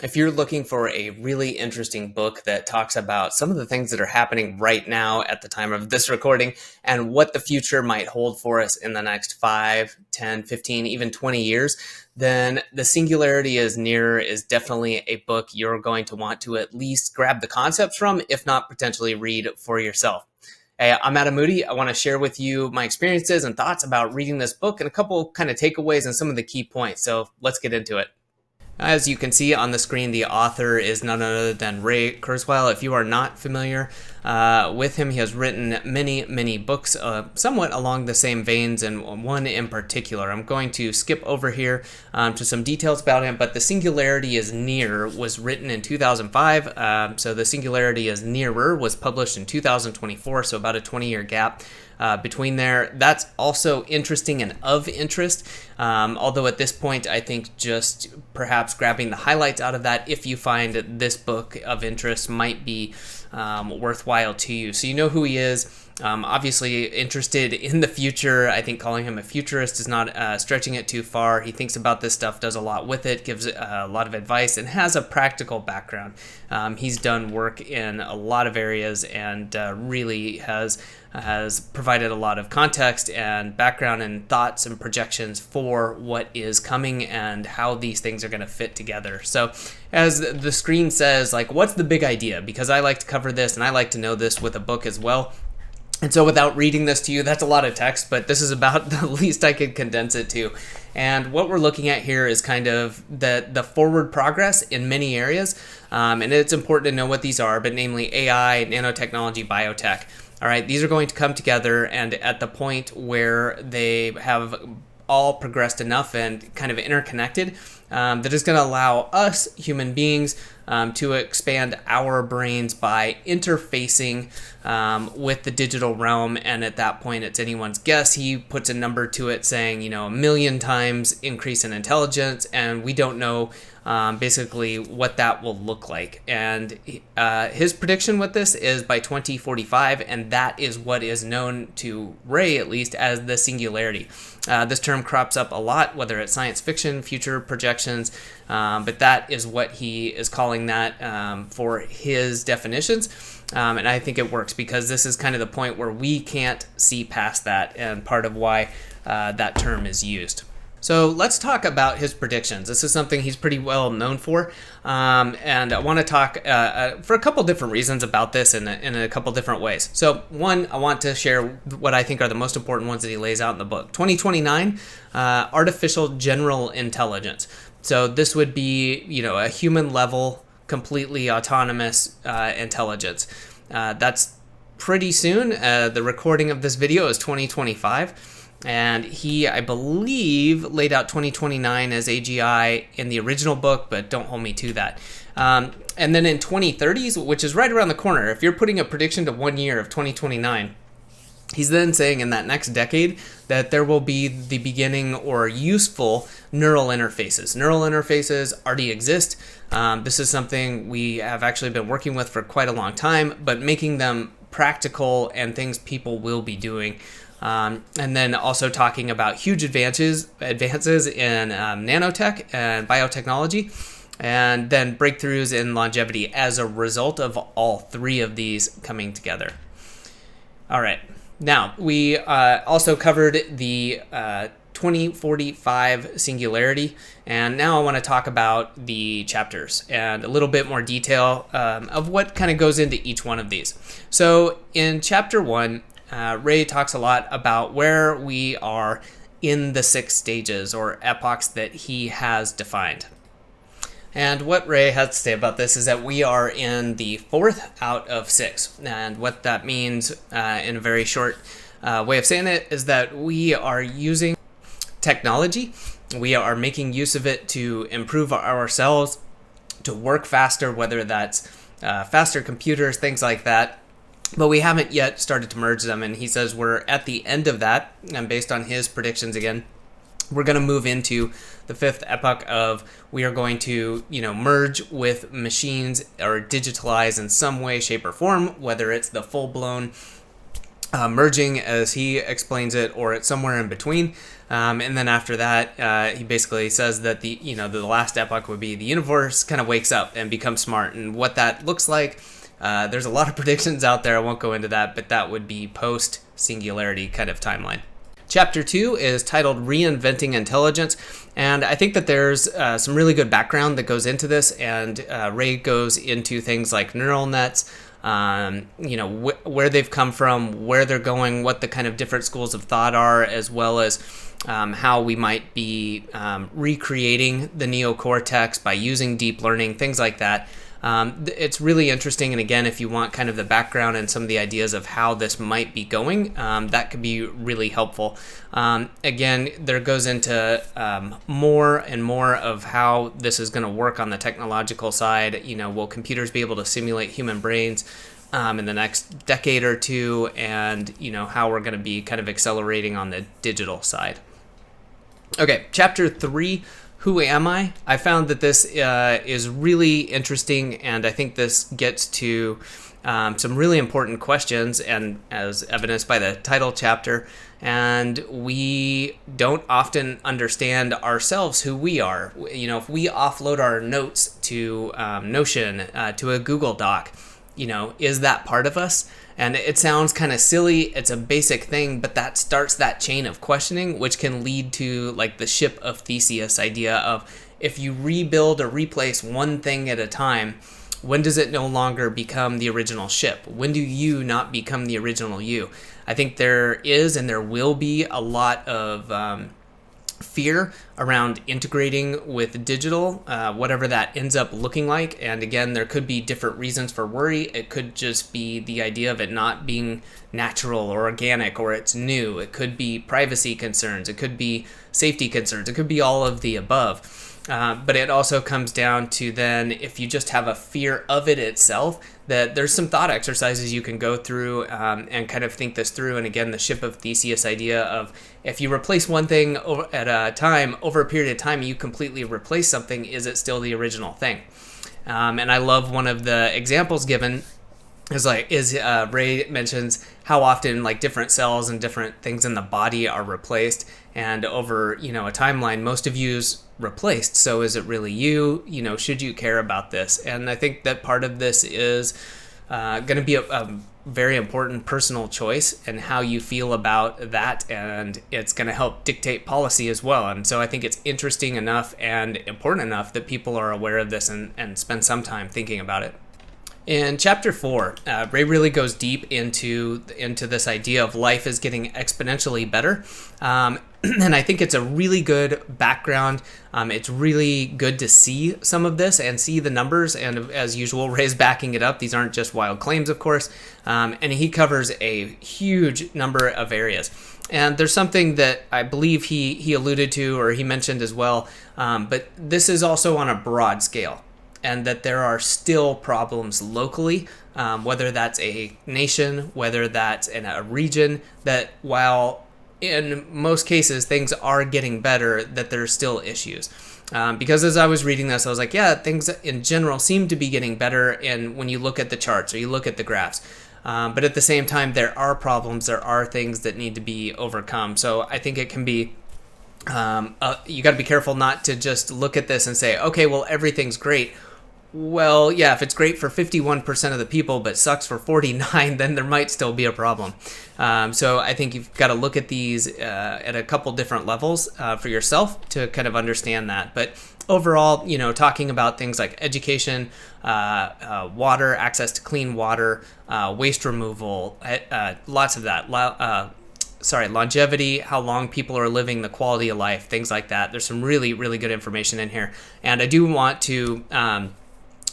if you're looking for a really interesting book that talks about some of the things that are happening right now at the time of this recording and what the future might hold for us in the next 5, 10, 15, even 20 years, then The Singularity is Near is definitely a book you're going to want to at least grab the concepts from, if not potentially read for yourself. Hey, I'm Adam Moody. I want to share with you my experiences and thoughts about reading this book and a couple kind of takeaways and some of the key points. So let's get into it. As you can see on the screen, the author is none other than Ray Kurzweil. If you are not familiar with him, he has written many, many books somewhat along the same veins, and one in particular. I'm going to skip over here to some details about him, but The Singularity is Near was written in 2005. So The Singularity is Nearer was published in 2024, so about a 20-year gap. Between there. That's also interesting and of interest, although at this point I think just perhaps grabbing the highlights out of that, if you find this book of interest, might be worthwhile to you. So you know who he is. Obviously interested in the future. I think calling him a futurist is not stretching it too far. He thinks about this stuff, does a lot with it, gives a lot of advice, and has a practical background. He's done work in a lot of areas and really has provided a lot of context and background and thoughts and projections for what is coming and how these things are going to fit together. So as the screen says, like, what's the big idea? Because I like to cover this and I like to know this with a book as well. And so without reading this to you, that's a lot of text, but this is about the least I could condense it to. And what we're looking at here is kind of the forward progress in many areas. And it's important to know what these are, but namely AI, nanotechnology, biotech. All right, these are going to come together, and at the point where they have all progressed enough and kind of interconnected, that is going to allow us human beings to expand our brains by interfacing with the digital realm. And at that point, it's anyone's guess. He puts a number to it saying, 1,000,000 times increase in intelligence, and we don't know basically what that will look like. And his prediction with this is by 2045, and that is what is known to Ray, at least, as the singularity. This term crops up a lot, whether it's science fiction, future projections, but that is what he is calling that for his definitions. And I think it works because this is kind of the point where we can't see past that, and part of why that term is used. So let's talk about his predictions. This is something he's pretty well known for, and I want to talk for a couple different reasons about this in a couple different ways. So one, I want to share what I think are the most important ones that he lays out in the book. 2029, artificial general intelligence. So this would be, a human level, completely autonomous intelligence. That's pretty soon. The recording of this video is 2025. And he, I believe, laid out 2029 as AGI in the original book, but don't hold me to that. And then in 2030s, which is right around the corner, if you're putting a prediction to 1 year of 2029, he's then saying in that next decade that there will be the beginning or useful neural interfaces. Neural interfaces already exist. This is something we have actually been working with for quite a long time, but making them practical and things people will be doing. And then also talking about huge advances in nanotech and biotechnology, and then breakthroughs in longevity as a result of all three of these coming together. All right. Now, we also covered the 2045 singularity, and now I want to talk about the chapters and a little bit more detail of what kind of goes into each one of these. So in chapter 1, Ray talks a lot about where we are in the 6 stages or epochs that he has defined. And what Ray has to say about this is that we are in the 4th out of 6. And what that means in a very short way of saying it is that we are using technology. We are making use of it to improve ourselves, to work faster, whether that's faster computers, things like that. But we haven't yet started to merge them, and he says we're at the end of that, and based on his predictions again, we're going to move into the 5th epoch of we are going to, merge with machines or digitalize in some way, shape, or form, whether it's the full-blown merging, as he explains it, or it's somewhere in between. And then after that, he basically says that the last epoch would be the universe kind of wakes up and becomes smart, and what that looks like. There's a lot of predictions out there. I won't go into that, but that would be post Singularity kind of timeline. Chapter 2 is titled Reinventing Intelligence, and I think that there's some really good background that goes into this, and Ray goes into things like neural nets, where they've come from, where they're going, what the kind of different schools of thought are, as well as how we might be recreating the neocortex by using deep learning, things like that. It's really interesting, and again, if you want kind of the background and some of the ideas of how this might be going, that could be really helpful. Again, there goes into more and more of how this is going to work on the technological side. Will computers be able to simulate human brains in the next decade or two, and how we're going to be kind of accelerating on the digital side. Okay, chapter 3. Who am I? I found that this is really interesting, and I think this gets to some really important questions, and as evidenced by the title chapter, and we don't often understand ourselves who we are. If we offload our notes to Notion, to a Google Doc, is that part of us? And it sounds kind of silly. It's a basic thing, but that starts that chain of questioning, which can lead to like the ship of Theseus idea of, if you rebuild or replace one thing at a time, when does it no longer become the original ship? When do you not become the original you? I think there is and there will be a lot of fear around integrating with digital, whatever that ends up looking like. And again, there could be different reasons for worry. It could just be the idea of it not being natural or organic, or it's new. It could be privacy concerns. It could be safety concerns. It could be all of the above. But it also comes down to then, if you just have a fear of it itself, that there's some thought exercises you can go through and kind of think this through. And again, the ship of Theseus idea of, if you replace one thing at a time, over a period of time, you completely replace something, is it still the original thing? And I love one of the examples given is Ray mentions how often like different cells and different things in the body are replaced, and over a timeline, most of you's replaced. So is it really you? Should you care about this? And I think that part of this is going to be a very important personal choice, and how you feel about that, and it's going to help dictate policy as well. And so I think it's interesting enough and important enough that people are aware of this and spend some time thinking about it. In chapter 4, Ray really goes deep into this idea of life is getting exponentially better. And I think it's a really good background. It's really good to see some of this and see the numbers. And as usual, Ray's backing it up. These aren't just wild claims, of course. And he covers a huge number of areas. And there's something that I believe he alluded to, or he mentioned as well. But this is also on a broad scale, and that there are still problems locally, whether that's a nation, whether that's in a region, that while in most cases things are getting better, that there's still issues. Because as I was reading this, I was like, yeah, things in general seem to be getting better, and when you look at the charts or you look at the graphs. But at the same time, there are problems, there are things that need to be overcome. So I think it can be you got to be careful not to just look at this and say, okay, well, everything's great. Well, yeah, if it's great for 51% of the people but sucks for 49, then there might still be a problem. So I think you've got to look at these at a couple different levels for yourself to kind of understand that. But overall, talking about things like education, water, access to clean water, waste removal, lots of that. Longevity, how long people are living, the quality of life, things like that. There's some really, really good information in here. And I do want to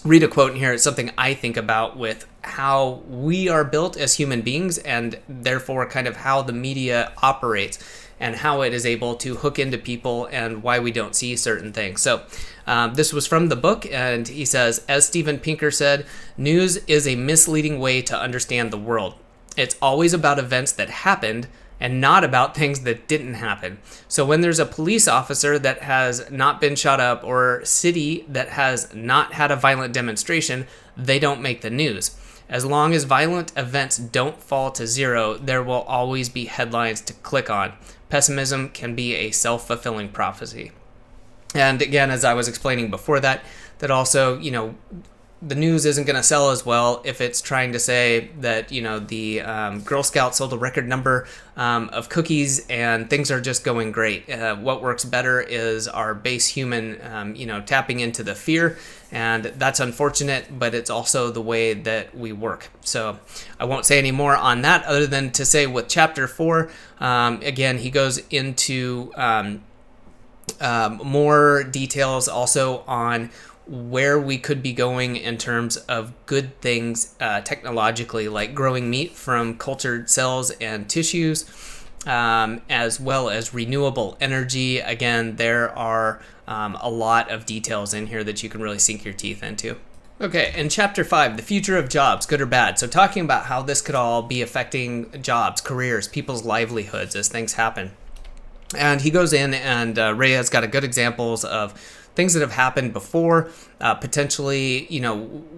read a quote in here. It's something I think about with how we are built as human beings, and therefore kind of how the media operates and how it is able to hook into people and why we don't see certain things. So this was from the book, and he says, as Steven Pinker said, news is a misleading way to understand the world. It's always about events that happened and not about things that didn't happen. So when there's a police officer that has not been shot up, or city that has not had a violent demonstration, they don't make the news. As long as violent events don't fall to zero, there will always be headlines to click on. Pessimism can be a self-fulfilling prophecy. And again, as I was explaining before that also, the news isn't going to sell as well if it's trying to say that, the Girl Scouts sold a record number of cookies and things are just going great. What works better is our base human, tapping into the fear. And that's unfortunate, but it's also the way that we work. So I won't say any more on that other than to say with chapter 4, again, he goes into more details also on where we could be going in terms of good things technologically, like growing meat from cultured cells and tissues, as well as renewable energy. Again, there are a lot of details in here that you can really sink your teeth into. Okay, in chapter 5, the future of jobs, good or bad. So talking about how this could all be affecting jobs, careers, people's livelihoods as things happen. And he goes in and Ray has got a good examples of things that have happened before, potentially,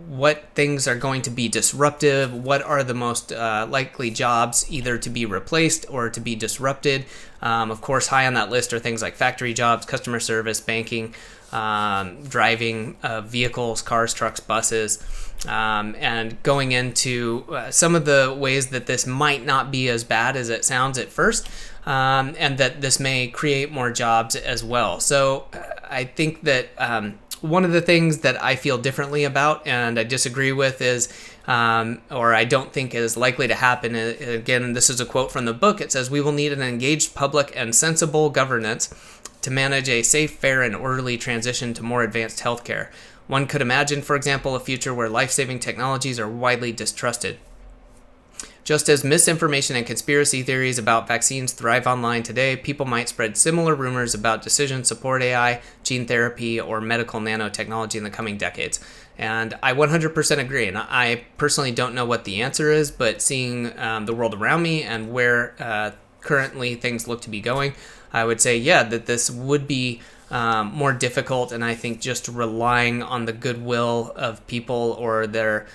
what things are going to be disruptive, what are the most likely jobs either to be replaced or to be disrupted. Of course, high on that list are things like factory jobs, customer service, banking, driving vehicles, cars, trucks, buses, and going into some of the ways that this might not be as bad as it sounds at first, and that this may create more jobs as well. So I think that one of the things that I feel differently about and I disagree with is, or I don't think is likely to happen, again, this is a quote from the book, it says, "We will need an engaged public and sensible governance to manage a safe, fair, and orderly transition to more advanced healthcare. One could imagine, for example, a future where life-saving technologies are widely distrusted. Just as misinformation and conspiracy theories about vaccines thrive online today, people might spread similar rumors about decision support AI, gene therapy, or medical nanotechnology in the coming decades." And I 100% agree. And I personally don't know what the answer is, but seeing the world around me and where currently things look to be going, I would say, yeah, that this would be more difficult. And I think just relying on the goodwill of people or their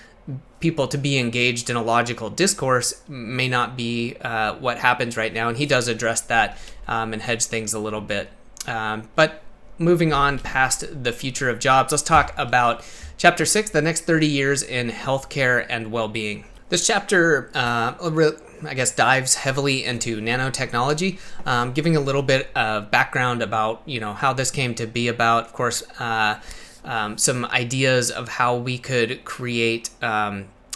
people to be engaged in a logical discourse may not be what happens right now. And he does address that and hedge things a little bit. But moving on past the future of jobs, let's talk about chapter 6, the next 30 years in healthcare and well-being. This chapter, I guess, dives heavily into nanotechnology, giving a little bit of background about, how this came to be about. Of course, some ideas of how we could create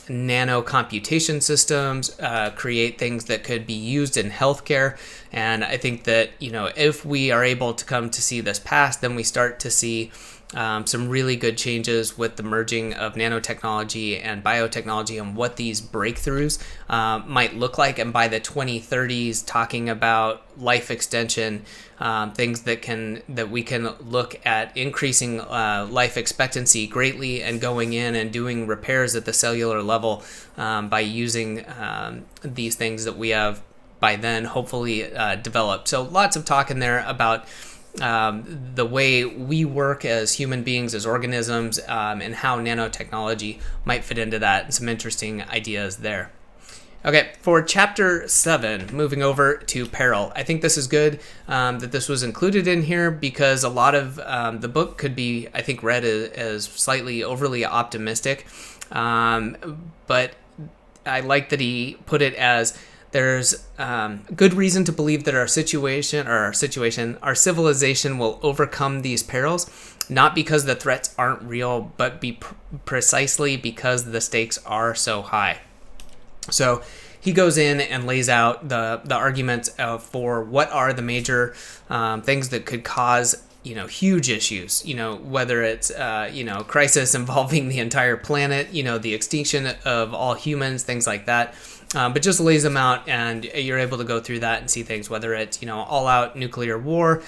nano computation systems, create things that could be used in healthcare. And I think that, if we are able to come to see this past, then we start to see some really good changes with the merging of nanotechnology and biotechnology and what these breakthroughs might look like. And by the 2030s, talking about life extension, things that we can look at increasing life expectancy greatly and going in and doing repairs at the cellular level by using these things that we have by then hopefully developed. So lots of talk in there about the way we work as human beings, as organisms, and how nanotechnology might fit into that, and some interesting ideas there. Okay, for chapter 7, moving over to peril. I think this is good that this was included in here because a lot of the book could be, I think, read as slightly overly optimistic. But I like that he put it as there's good reason to believe that our civilization will overcome these perils, not because the threats aren't real, but precisely because the stakes are so high. So he goes in and lays out the arguments for what are the major things that could cause huge issues, whether it's, crisis involving the entire planet, the extinction of all humans, things like that. But just lays them out and you're able to go through that and see things, whether it's, all out nuclear war,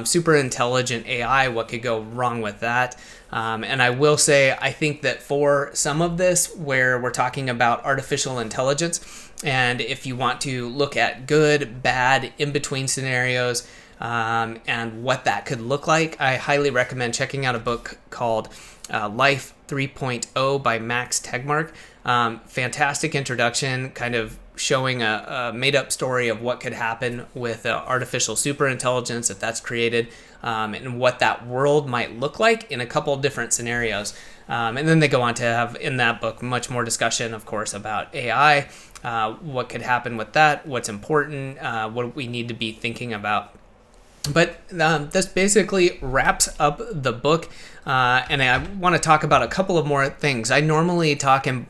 super intelligent AI, what could go wrong with that. And I will say, I think that for some of this, where we're talking about artificial intelligence, and if you want to look at good, bad, in-between scenarios, and what that could look like, I highly recommend checking out a book called Life 3.0 by Max Tegmark. Fantastic introduction, kind of showing a made-up story of what could happen with artificial superintelligence if that's created, and what that world might look like in a couple of different scenarios. And then they go on to have in that book much more discussion, of course, about AI, what could happen with that, what's important, what we need to be thinking about. But this basically wraps up the book, and I want to talk about a couple of more things. I normally talk in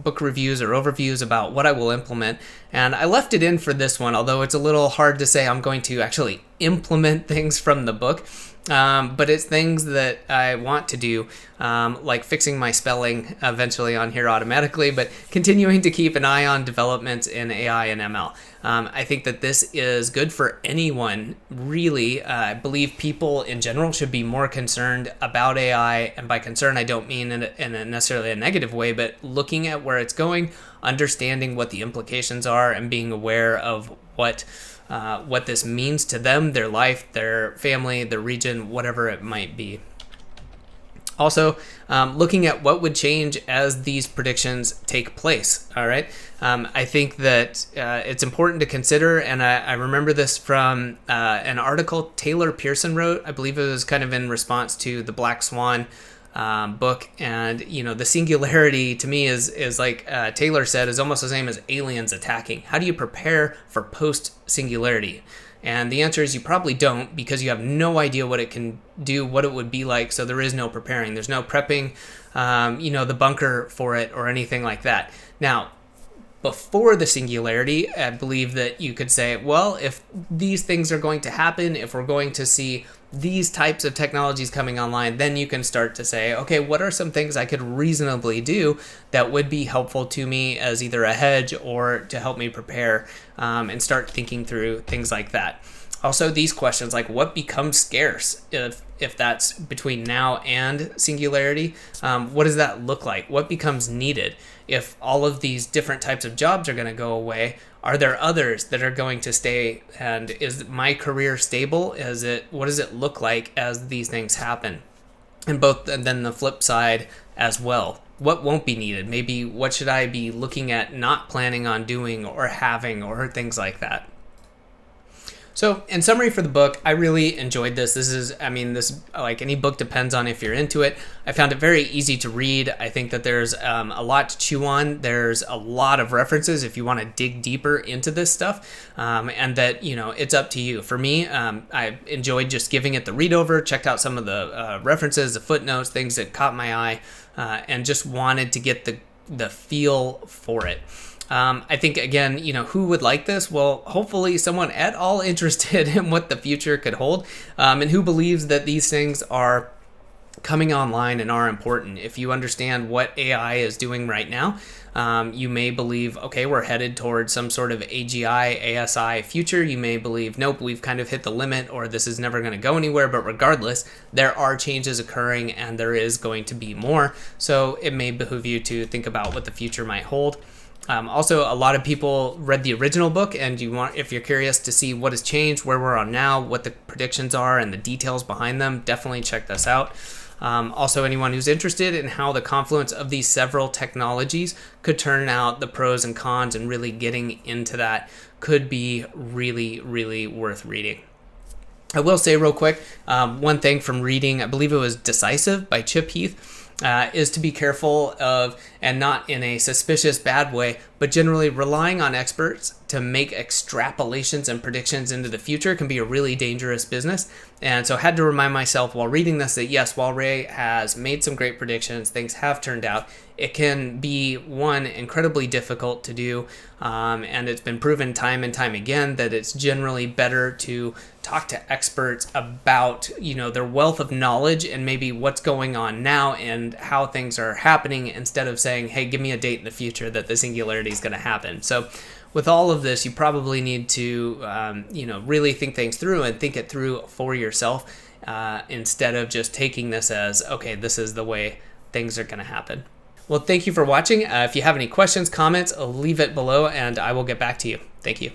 book reviews or overviews about what I will implement, and I left it in for this one, although it's a little hard to say I'm going to actually implement things from the book. But it's things that I want to do, like fixing my spelling eventually on here automatically, but continuing to keep an eye on developments in AI and ML. I think that this is good for anyone, really. I believe people in general should be more concerned about AI, and by concern, I don't mean in a necessarily a negative way, but looking at where it's going, understanding what the implications are, and being aware of what this means to them, their life, their family, their region, whatever it might be. Also, looking at what would change as these predictions take place. All right. I think that it's important to consider, and I remember this from an article Taylor Pearson wrote. I believe it was kind of in response to the Black Swan book, and the singularity to me is like Taylor said, is almost the same as aliens attacking. How do you prepare for post singularity? And the answer is you probably don't, because you have no idea what it can do, what it would be like. So there is no preparing. There's no prepping, the bunker for it or anything like that. Now, before the singularity, I believe that you could say, well, if these things are going to happen, if we're going to see these types of technologies coming online, then you can start to say, okay, what are some things I could reasonably do that would be helpful to me as either a hedge or to help me prepare, and start thinking through things like that. Also, these questions like what becomes scarce if that's between now and singularity, what does that look like? What becomes needed? If all of these different types of jobs are going to go away, are there others that are going to stay? And is my career stable? What does it look like as these things happen? And then the flip side as well. What won't be needed? Maybe what should I be looking at not planning on doing or having, or things like that. So in summary for the book, I really enjoyed this. This, like any book, depends on if you're into it. I found it very easy to read. I think that there's a lot to chew on. There's a lot of references if you want to dig deeper into this stuff, and that, it's up to you. For me, I enjoyed just giving it the read over, checked out some of the references, the footnotes, things that caught my eye, and just wanted to get the feel for it. I think, again, who would like this? Well, hopefully someone at all interested in what the future could hold, and who believes that these things are coming online and are important. If you understand what AI is doing right now, you may believe, okay, we're headed towards some sort of AGI, ASI future. You may believe, nope, we've kind of hit the limit, or this is never going to go anywhere. But regardless, there are changes occurring, and there is going to be more. So it may behoove you to think about what the future might hold. Also, a lot of people read the original book, and if you're curious to see what has changed, where we're on now, what the predictions are, and the details behind them, definitely check this out. Also, anyone who's interested in how the confluence of these several technologies could turn out the pros and cons, and really getting into that, could be really, really worth reading. I will say real quick, one thing from reading, I believe it was Decisive by Chip Heath, is to be careful of, and not in a suspicious bad way, but generally relying on experts to make extrapolations and predictions into the future can be a really dangerous business. And so I had to remind myself while reading this that yes, while Ray has made some great predictions, things have turned out, it can be, one, incredibly difficult to do, and it's been proven time and time again that it's generally better to talk to experts about, their wealth of knowledge and maybe what's going on now and how things are happening, instead of saying, hey, give me a date in the future that the singularity is going to happen. So with all of this, you probably need to, really think things through and think it through for yourself, instead of just taking this as, okay, this is the way things are going to happen. Well, thank you for watching. If you have any questions, comments, leave it below, and I will get back to you. Thank you.